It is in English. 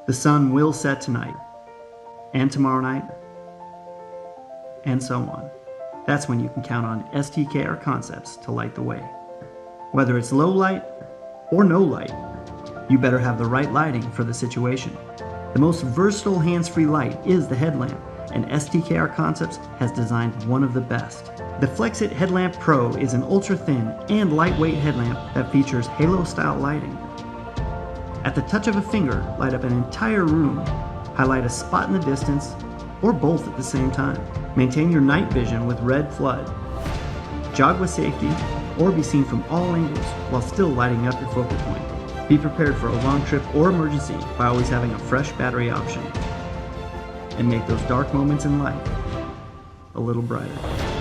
The sun will set tonight, and tomorrow night, and so on. That's when you can count on STKR Concepts to light the way. Whether it's low light or no light, you better have the right lighting for the situation. The most versatile hands-free light is the headlamp, and STKR Concepts has designed one of the best. The FLEXIT Headlamp Pro is an ultra-thin and lightweight headlamp that features halo-style lighting. At the touch of a finger, light up an entire room, highlight a spot in the distance, or both at the same time. Maintain your night vision with red flood. Jog with safety, or be seen from all angles while still lighting up your focal point. Be prepared for a long trip or emergency by always having a fresh battery option. And make those dark moments in life a little brighter.